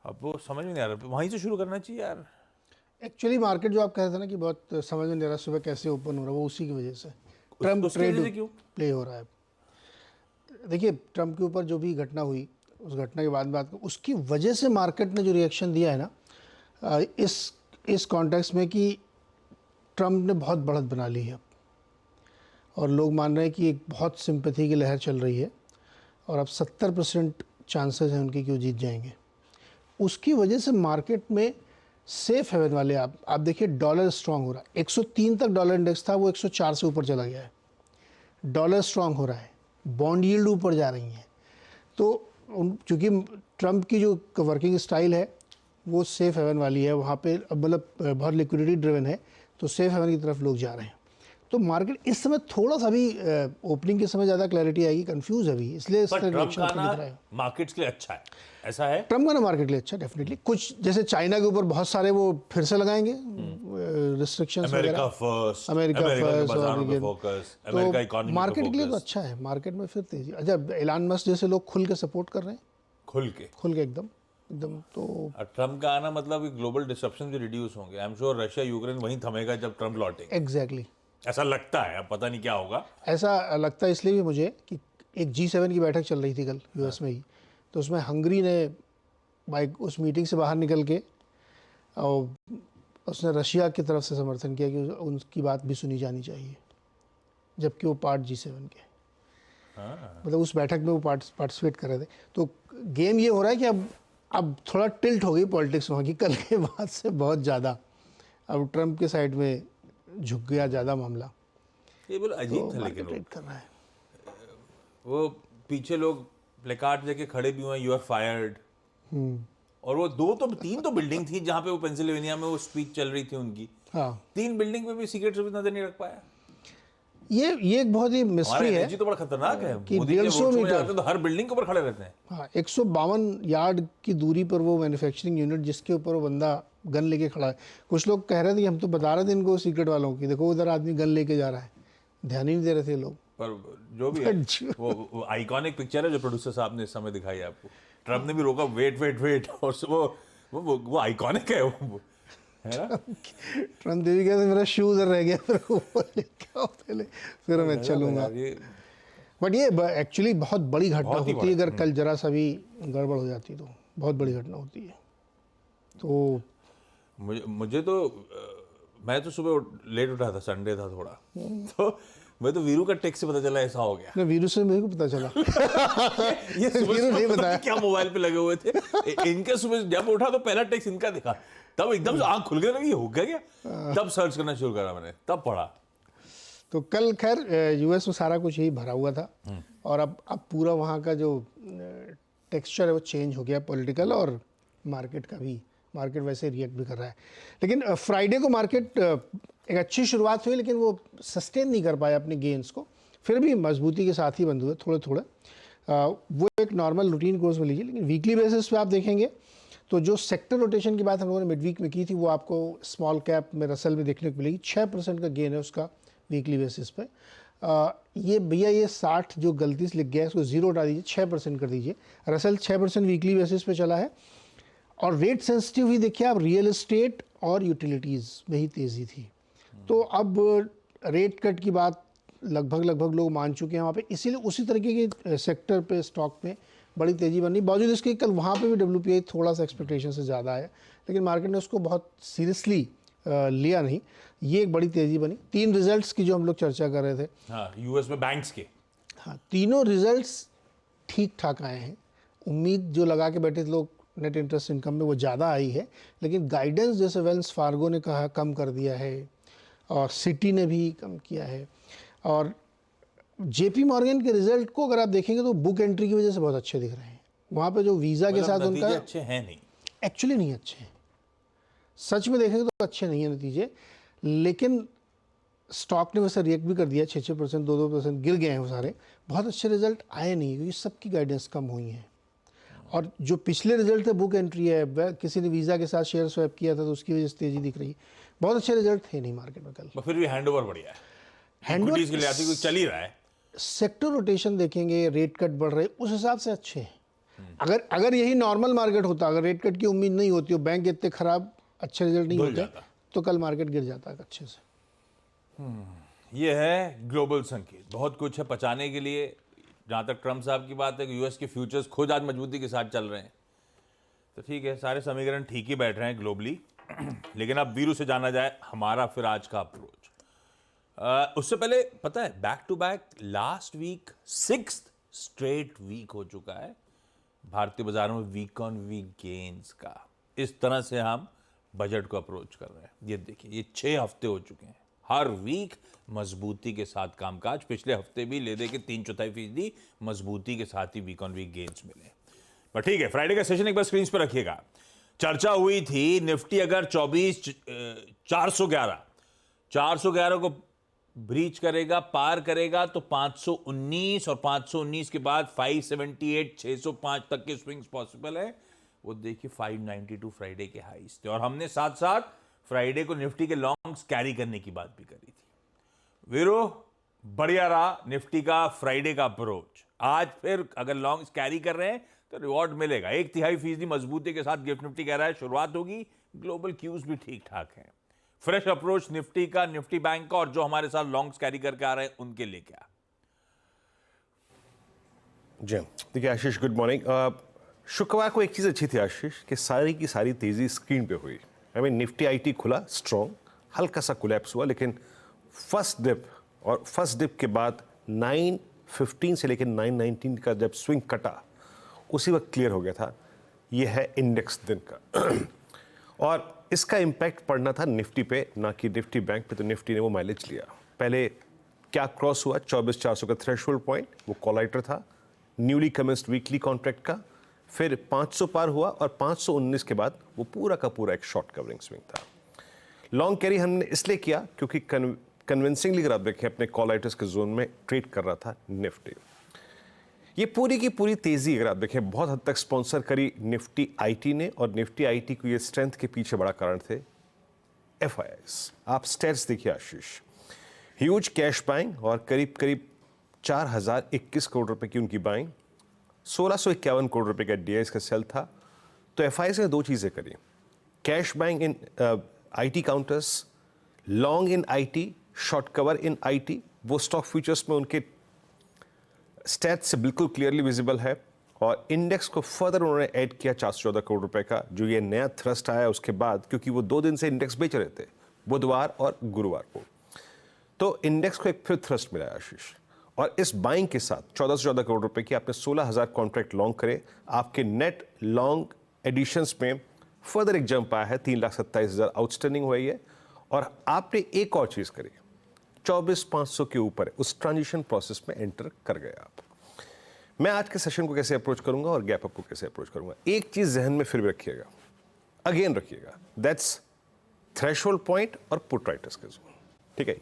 अब वो समझ में नहीं आ रहा, वहीं से शुरू करना चाहिए यार। एक्चुअली मार्केट जो आप कह रहे थे ना कि बहुत समझ में नहीं आ रहा सुबह कैसे ओपन हो रहा है, वो उसी की वजह से ट्रम्प उसकी ट्रेड वजह से क्यों? प्ले हो रहा है। देखिए ट्रम्प के ऊपर जो भी घटना हुई, उस घटना के बाद बात उसकी वजह से मार्केट ने जो रिएक्शन दिया है ना, इस कॉन्टेक्स्ट में कि ट्रम्प ने बहुत बढ़त बना ली है अब, और लोग मान रहे हैं कि एक बहुत सिंपैथी की लहर चल रही है और अब 70% चांसेस हैं उनके कि वो जीत जाएंगे। उसकी वजह से मार्केट में सेफ हेवन वाले आप देखिए डॉलर स्ट्रांग हो रहा है। 103 तक डॉलर इंडेक्स था, वो 104 से ऊपर चला गया है। डॉलर स्ट्रांग हो रहा है, बॉन्ड यील्ड ऊपर जा रही हैं। तो चूँकि ट्रम्प की जो वर्किंग स्टाइल है वो सेफ हेवन वाली है, वहाँ पे मतलब बहुत लिक्विडिटी ड्रिवन है, तो सेफ हेवन की तरफ लोग जा रहे हैं। तो मार्केट इस समय थोड़ा सा भी ओपनिंग के समय ज़्यादा क्लैरिटी आएगी, कंफ्यूज है अभी, इसलिए इस तरह ट्रम्प का दिख रहा है। मार्केट्स के लिए अच्छा है, ऐसा है? ट्रम्प का ना मार्केट के लिए अच्छा डेफिनेटली। कुछ जैसे चाइना के ऊपर बहुत सारे वो फिर से लगाएंगे रिस्ट्रिक्शंस वगैरह, अमेरिका फर्स्ट, अमेरिका फर्स्ट बाजारों पे और फोकस, अमेरिका इकोनॉमी पे मार्केट के लिए तो फोकस। अच्छा है। मार्केट में फिर तेजी, अच्छा एलन मस्क जैसे लोग खुल के सपोर्ट कर रहे हैं, खुल के एकदम एकदम। तो और ट्रम्प का आना मतलब ग्लोबल डिस्ट्रप्शन भी रिड्यूस होंगे। I am sure Russia Ukraine वहीं थमेगा जब ट्रम्प लौटेंगे, एग्जैक्टली ऐसा लगता है। अब पता नहीं क्या होगा। ऐसा लगता है इसलिए भी मुझे कि एक G7 की बैठक चल रही थी कल यूएस में ही, तो उसमें हंगरी ने बाइक उस मीटिंग से बाहर निकल के और उसने रशिया की तरफ से समर्थन किया कि उनकी बात भी सुनी जानी चाहिए, जबकि वो पार्ट G7 के, मतलब उस बैठक में वो पार्टिसिपेट कर रहे थे। तो गेम ये हो रहा है कि अब थोड़ा टिल्ट हो गई पॉलिटिक्स वहाँ की, कल के बाद से बहुत ज़्यादा अब ट्रम्प के साइड में झुक गया ज़्यादा मामला। ये बोल अजीब तो था, लेकिन मार्केट ट्रेड कर रहा है। वो पीछे लोग प्लेकार्ड लेके खड़े भी हुए, यू आर फायर्ड। और वो तीन तो बिल्डिंग थी जहां पे वो पेंसिल्वेनिया में वो स्पीच चल रही थी उनकी। हाँ, 3 बिल्डिंग में भी सीक्रेट सर्विस नजर नहीं रख पाया। ये एक बहुत ही मिस्ट्री है एनर्जी तो बड़ा खतरनाक है। कि मोदी के 150 रोड शो में मीटर, जाते हैं तो हर बिल्डिंग के ऊपर खड़े रहते हैं। हाँ 152 यार्ड की दूरी पर वो मैन्युफैक्चरिंग यूनिट जिसके ऊपर वो बंदा गन लेके खड़ा है। कुछ लोग कह रहे थे कि हम तो बता रहे थे इनको सीक्रेट वालों की, देखो उधर आदमी गन लेके जा रहा है, ध्यान ही नहीं दे रहे थे लोग। पर जो भी है, वो आइकॉनिक पिक्चर है जो प्रोड्यूसर साहब ने इस समय दिखाई है आपको। ट्रम्प ने भी रोका, वेट और वो आइकॉनिक है वो, है ना? ट्रम्प देवी कहते मेरा शू उधर रह गया, फिर मैं चलूंगा। बट ये एक्चुअली बहुत बड़ी घटना होती है, अगर कल जरा सा भी गड़बड़ हो जाती तो बहुत बड़ी घटना होती है। तो मुझे तो मैं तो सुबह लेट उठा था, संडे था थोड़ा, तो मैं तो वीरू का टेक्स्ट से पता चला ऐसा हो गया। वीरू से मेरे को पता चला। ये वीरू नहीं बताया क्या मोबाइल पे लगे हुए थे इनके। सुबह जब उठा तो पहला टेक्स्ट इनका दिखा, तब एकदम से आंख खुल गई, लगी हो गया क्या। तब सर्च करना शुरू करा मैंने, तब पढ़ा। तो कल खैर यूएस में सारा कुछ यही भरा हुआ था, और अब पूरा वहाँ का जो टेक्सचर है वो चेंज हो गया पॉलिटिकल, और मार्केट का भी, मार्केट वैसे रिएक्ट भी कर रहा है। लेकिन फ्राइडे को मार्केट एक अच्छी शुरुआत हुई, लेकिन वो सस्टेन नहीं कर पाया अपने गेन्स को, फिर भी मजबूती के साथ ही बंद हुए थोड़े थोड़े। वो एक नॉर्मल रूटीन कोर्स में लीजिए, लेकिन वीकली बेसिस पे आप देखेंगे तो जो सेक्टर रोटेशन की बात हम लोगों ने मिड वीक में की थी, वो आपको स्मॉल कैप में रसल में देखने को मिलेगी। 6% का गेन है उसका वीकली बेसिस पे। ये भैया ये 60 जो गलती से लिख गया है इसको जीरो हटा दीजिए, 6% कर दीजिए। रसल 6% वीकली बेसिस पे चला है। और रेट सेंसिटिव ही देखिए आप, रियल एस्टेट और यूटिलिटीज़ में ही तेज़ी थी। तो अब रेट कट की बात लगभग लोग मान चुके हैं वहाँ पे, इसीलिए उसी तरीके के सेक्टर पे स्टॉक में बड़ी तेज़ी बनी। बावजूद इसके कल वहाँ पे भी WPI थोड़ा सा एक्सपेक्टेशन से ज़्यादा आया, लेकिन मार्केट ने उसको बहुत सीरियसली लिया नहीं। ये एक बड़ी तेज़ी बनी। 3 रिजल्ट्स की जो हम लोग चर्चा कर रहे थे, हाँ, यूएस में बैंक्स के, हाँ तीनों रिजल्ट्स ठीक ठाक आए हैं। उम्मीद जो लगा के बैठे थे लोग नेट इंटरेस्ट इनकम में, वो ज़्यादा आई है, लेकिन गाइडेंस जैसे वेल्स फार्गो ने कहा कम कर दिया है, और सिटी ने भी कम किया है। और JP मॉर्गन के रिजल्ट को अगर आप देखेंगे तो बुक एंट्री की वजह से बहुत अच्छे दिख रहे हैं। वहाँ पे जो वीज़ा के साथ उनका अच्छे हैं नहीं, एक्चुअली नहीं अच्छे हैं, सच में देखेंगे तो अच्छे नहीं है नतीजे। लेकिन स्टॉक ने वैसे रिएक्ट भी कर दिया, 6% 2% गिर गए हैं वो सारे। बहुत अच्छे रिजल्ट आए नहीं, क्योंकि सबकी गाइडेंस कम हुई है। और जो पिछले रिजल्ट थे, बुक एंट्री है, किसी ने वीज़ा के साथ शेयर स्वैप किया था तो उसकी वजह से तेज़ी दिख रही है। बहुत अच्छे रिजल्ट थे नहीं मार्केट में कल। फिर भी हैंड ओवर बढ़िया है, हैंड के लिए चल ही रहा है। सेक्टर रोटेशन देखेंगे, रेट कट बढ़ रहे, उस हिसाब से अच्छे हैं। अगर यही नॉर्मल मार्केट होता, अगर रेट कट की उम्मीद नहीं होती हो, बैंक इतने खराब अच्छे रिजल्ट नहीं होते, तो कल मार्केट गिर जाता है अच्छे से। ये है ग्लोबल संकेत, बहुत कुछ है पचाने के लिए। जहाँ तक ट्रम्प साहब की बात है कि यूएस के फ्यूचर्स खुद आज मजबूती के साथ चल रहे हैं, तो ठीक है, सारे समीकरण ठीक ही बैठ रहे हैं ग्लोबली। लेकिन अब वीरू से जाना जाए हमारा फिर आज का अप्रोच। उससे पहले पता है, back to back last week 6th straight week हो चुका है भारतीय बाजारों में वीक ऑन वीक गेन्स का। इस तरह से हम बजट को अप्रोच कर रहे हैं। ये देखिए, ये 6 हफ्ते हो चुके हैं, हर वीक मजबूती के साथ कामकाज। पिछले हफ्ते भी ले दे के 3/4% मजबूती के साथ ही वीक ऑन वीक गेन्स मिले। पर ठीक है, फ्राइडे का सेशन एक बार स्क्रीन पर रखिएगा। चर्चा हुई थी निफ्टी अगर 411 को ब्रीच करेगा, पार करेगा, तो 519 और 519 के बाद 578, 605 तक के स्विंग्स पॉसिबल है। वो देखिए 592 फ्राइडे के हाईस थे। और हमने साथ साथ फ्राइडे को निफ्टी के लॉन्ग्स कैरी करने की बात भी करी थी। वीरो, बढ़िया रहा निफ्टी का फ्राइडे का अप्रोच। आज फिर अगर लॉन्ग्स कैरी कर रहे हैं तो रिवॉर्ड मिलेगा। 1/3% मजबूती के साथ गिफ्ट निफ्टी कह रहा है शुरुआत होगी। ग्लोबल क्यूज भी ठीक ठाक है। फ्रेश अप्रोच निफ्टी का, निफ्टी बैंक का, और जो हमारे साथ लॉन्ग्स कैरी करके आ रहे हैं उनके लिए क्या? जी देखिए आशीष, गुड मॉर्निंग। शुक्रवार को एक चीज़ अच्छी थी आशीष, कि सारी की सारी तेज़ी स्क्रीन पे हुई। निफ्टी आईटी खुला स्ट्रॉन्ग, हल्का सा कोलैप्स हुआ, लेकिन फर्स्ट डिप के बाद 915 से लेकर 919 का जब स्विंग कटा, उसी वक्त क्लियर हो गया था ये है इंडेक्स दिन का। और इसका इम्पैक्ट पड़ना था निफ्टी पे, ना कि निफ्टी बैंक पे। तो निफ्टी ने वो माइलेज लिया। पहले क्या क्रॉस हुआ, 24,400 का थ्रेशोल्ड पॉइंट, वो कॉलाइटर था न्यूली कमेंस्ड वीकली कॉन्ट्रैक्ट का। फिर 500 पार हुआ और 519 के बाद वो पूरा का पूरा एक शॉर्ट कवरिंग स्विंग था। लॉन्ग कैरी हमने इसलिए किया क्योंकि कन्विंसिंगली अगर आप देखें अपने कॉलाइटर्स के जोन में ट्रेड कर रहा था निफ्टी। ये पूरी की पूरी तेजी अगर आप देखें बहुत हद तक स्पॉन्सर करी निफ्टी आईटी ने, और निफ्टी आईटी को ये स्ट्रेंथ के पीछे बड़ा कारण थे एफआईआईस। आप स्टेट्स देखिए आशीष, ह्यूज कैश बाइंग और करीब करीब 4021 करोड़ रुपए की उनकी बाइंग, 1651 करोड़ रुपए का डीआईएस का सेल था। तो एफआईआईस ने दो चीजें करी, cash buying in IT counters, long in IT, short cover in IT. वो स्टॉक फ्यूचर्स में उनके स्टैट से बिल्कुल क्लियरली विजिबल है। और इंडेक्स को फर्दर उन्होंने ऐड किया 414 करोड़ रुपए का, जो ये नया थ्रस्ट आया उसके बाद, क्योंकि वो 2 दिन से इंडेक्स बेच रहे थे, बुधवार और गुरुवार को। तो इंडेक्स को एक फिर थ्रस्ट मिला आशीष। और इस बाइंग के साथ 1414 करोड़ रुपए की आपने 16,000 कॉन्ट्रैक्ट लॉन्ग करे। आपके नेट लॉन्ग एडिशंस में फर्दर एक जंप आया है, 3,27,000 आउटस्टैंडिंग हुई है। और आपने एक और चीज करी, 24,500 के ऊपर उस ट्रांजिशन प्रोसेस में एंटर कर गए आप। मैं आज के सेशन को कैसे अप्रोच करूंगा और गैप अप को कैसे अप्रोच करूंगा, एक चीज जहन में फिर भी रखिएगा, अगेन रखिएगा, दैट्स थ्रेशोल्ड पॉइंट और पुट राइटर्स के जोन। ठीक है।